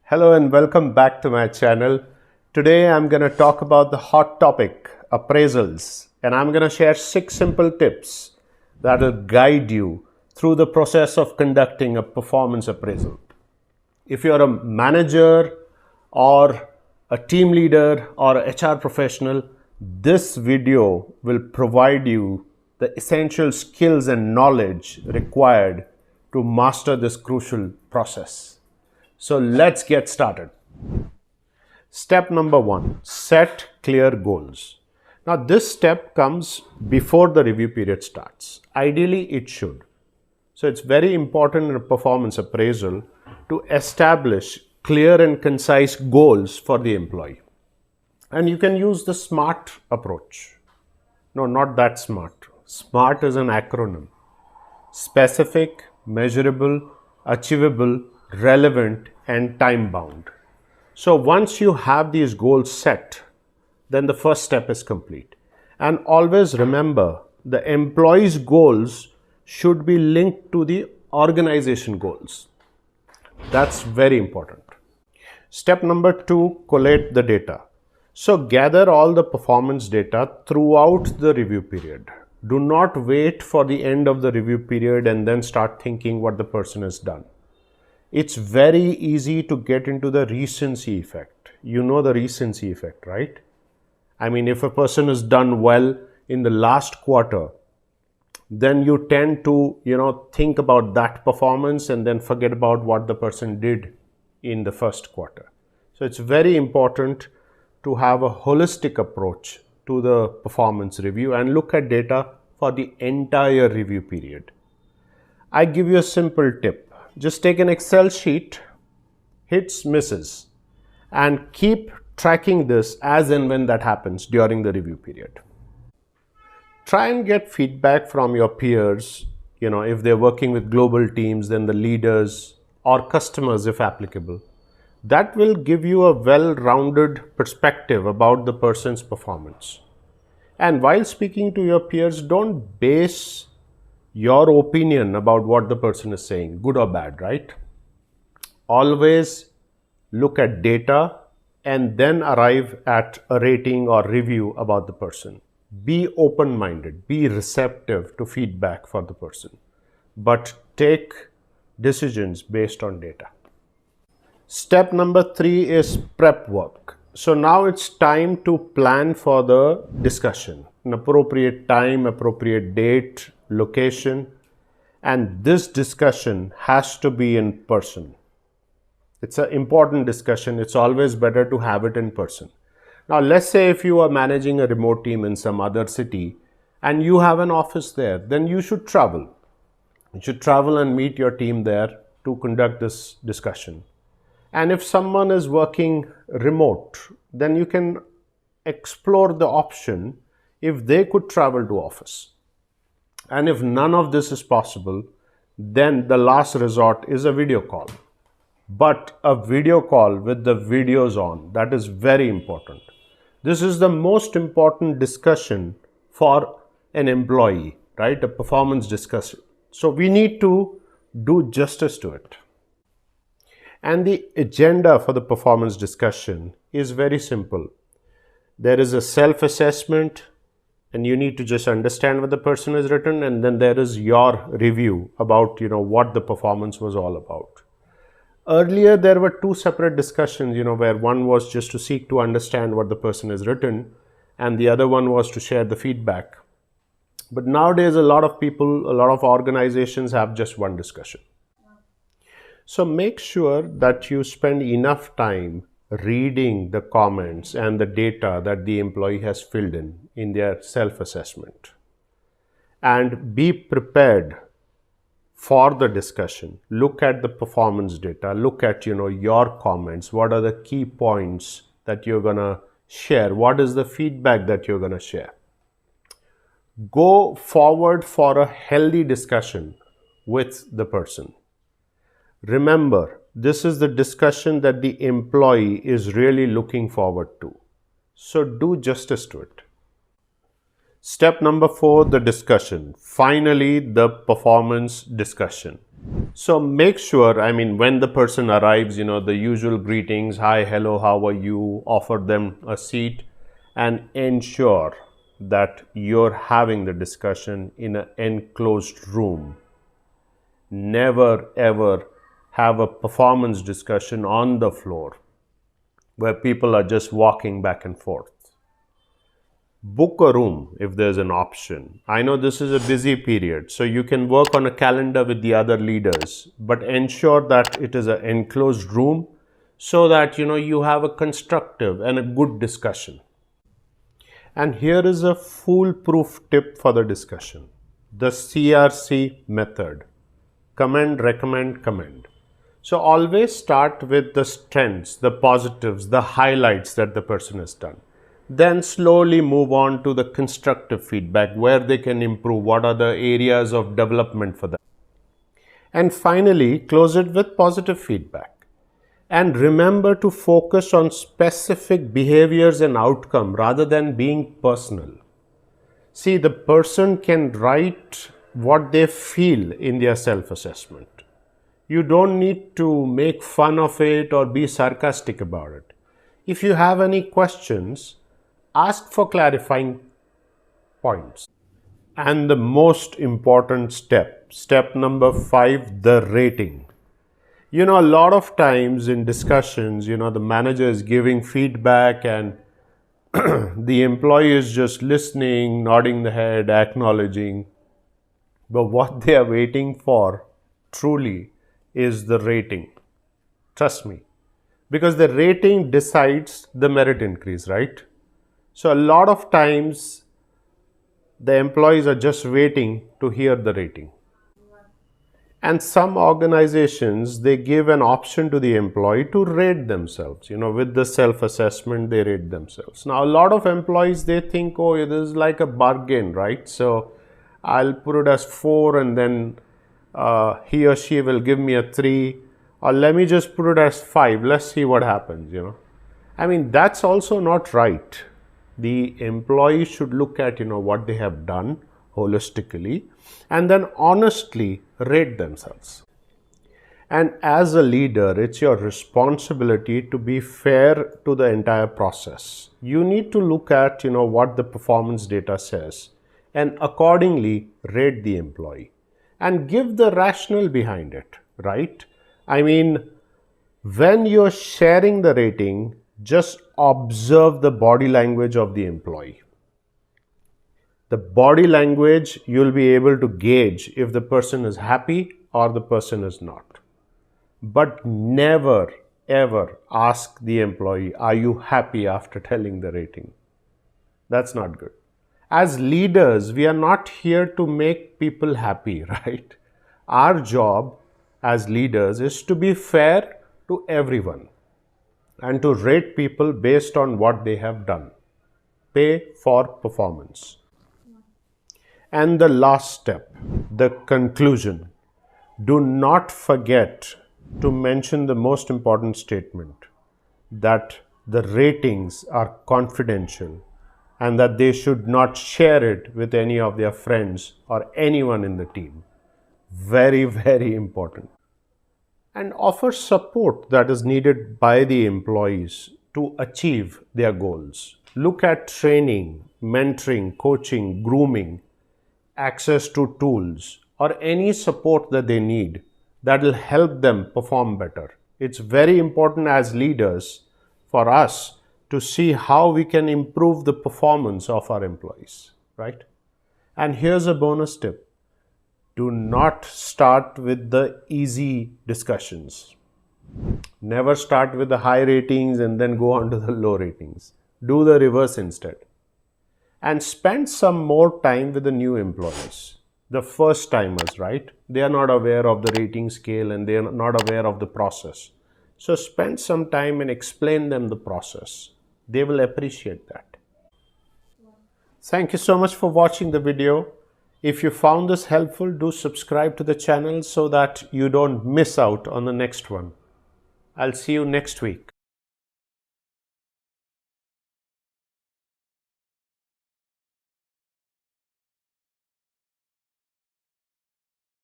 Hello and welcome back to my channel. Today I'm going to talk about the hot topic, appraisals, and I'm going to share 6 simple tips that will guide you through the process of conducting a performance appraisal. If you're a manager or a team leader or a HR professional, this video will provide you the essential skills and knowledge required to master this crucial process. So let's get started. Step number 1, set clear goals. Now this step comes before the review period starts. Ideally it should. So it's very important in a performance appraisal to establish clear and concise goals for the employee. And you can use the SMART approach. No, not that SMART. SMART is an acronym. Specific, measurable, achievable, relevant and time bound. So once you have these goals set, then the first step is complete. And always remember, the employee's goals should be linked to the organization goals. That's very important. Step number 2, collate the data. So gather all the performance data throughout the review period. Do not wait for the end of the review period and then start thinking what the person has done. It's very easy to get into the recency effect. You know the recency effect, right? I mean, if a person has done well in the last quarter, then you tend to, think about that performance and then forget about what the person did in the first quarter. So it's very important to have a holistic approach to the performance review and look at data for the entire review period. I give you a simple tip. Just take an Excel sheet, hits, misses, and keep tracking this as and when that happens during the review period. Try and get feedback from your peers, if they're working with global teams, then the leaders or customers if applicable. That will give you a well-rounded perspective about the person's performance. And while speaking to your peers, don't base your opinion about what the person is saying, good or bad, right? Always look at data and then arrive at a rating or review about the person. Be open-minded, be receptive to feedback for the person, but take decisions based on data. Step number 3 is prep work. So now it's time to plan for the discussion, an appropriate time, appropriate date, location, and this discussion has to be in person. It's an important discussion. It's always better to have it in person. Now let's say if you are managing a remote team in some other city and you have an office there, then you should travel. You should travel and meet your team there to conduct this discussion. And if someone is working remote, then you can explore the option if they could travel to office. And if none of this is possible, then the last resort is a video call. But a video call with the videos on, that is very important. This is the most important discussion for an employee, right? A performance discussion. So we need to do justice to it. And the agenda for the performance discussion is very simple. There is a self-assessment, and you need to just understand what the person has written, and then there is your review about what the performance was all about. Earlier there were 2 separate discussions, where one was just to seek to understand what the person has written and the other one was to share the feedback. But nowadays a lot of people, a lot of organizations have just one discussion. So make sure that you spend enough time reading the comments and the data that the employee has filled in their self-assessment, and be prepared for the discussion. Look at the performance data, look at your comments, what are the key points that you're going to share, what is the feedback that you're going to share. Go forward for a healthy discussion with the person. Remember, this is the discussion that the employee is really looking forward to. So do justice to it. Step number 4, the discussion. Finally, the performance discussion. So make sure, I mean, when the person arrives, the usual greetings, hi, hello, how are you, offer them a seat, and ensure that you're having the discussion in an enclosed room. Never ever have a performance discussion on the floor where people are just walking back and forth. Book a room if there's an option. I know this is a busy period, so you can work on a calendar with the other leaders, but ensure that it is an enclosed room so that you have a constructive and a good discussion. And here is a foolproof tip for the discussion: the CRC method: commend, recommend, commend. So always start with the strengths, the positives, the highlights that the person has done. Then slowly move on to the constructive feedback, where they can improve, what are the areas of development for them. And finally, close it with positive feedback. And remember to focus on specific behaviors and outcome rather than being personal. See, the person can write what they feel in their self-assessment. You don't need to make fun of it or be sarcastic about it. If you have any questions, ask for clarifying points. And the most important step number 5, the rating. A lot of times in discussions, the manager is giving feedback and the employee is just listening, nodding the head, acknowledging. But what they are waiting for truly is the rating. Trust me. Because the rating decides the merit increase, right? So a lot of times the employees are just waiting to hear the rating. And some organizations, they give an option to the employee to rate themselves. With the self-assessment, they rate themselves. Now, a lot of employees, they think, oh, this is like a bargain, right? So I'll put it as 4 and then he or she will give me a 3, or let me just put it as 5. Let's see what happens, I mean, that's also not right. The employee should look at, what they have done holistically and then honestly rate themselves. And as a leader, it's your responsibility to be fair to the entire process. You need to look at, what the performance data says and accordingly rate the employee and give the rationale behind it, right? I mean, when you're sharing the rating, just observe the body language of the employee. The body language, you'll be able to gauge if the person is happy or the person is not. But never ever ask the employee, are you happy after telling the rating? That's not good. As leaders, we are not here to make people happy, right? Our job as leaders is to be fair to everyone and to rate people based on what they have done. Pay for performance. And the last step, the conclusion. Do not forget to mention the most important statement, that the ratings are confidential and that they should not share it with any of their friends or anyone in the team. Very, very important. And offer support that is needed by the employees to achieve their goals. Look at training, mentoring, coaching, grooming, access to tools, or any support that they need that will help them perform better. It's very important as leaders for us to see how we can improve the performance of our employees, right? And here's a bonus tip. Do not start with the easy discussions. Never start with the high ratings and then go on to the low ratings. Do the reverse instead. And spend some more time with the new employees, the first timers, right? They are not aware of the rating scale and they are not aware of the process. So spend some time and explain them the process. They will appreciate that. Thank you so much for watching the video. If you found this helpful, do subscribe to the channel so that you don't miss out on the next one. I'll see you next week.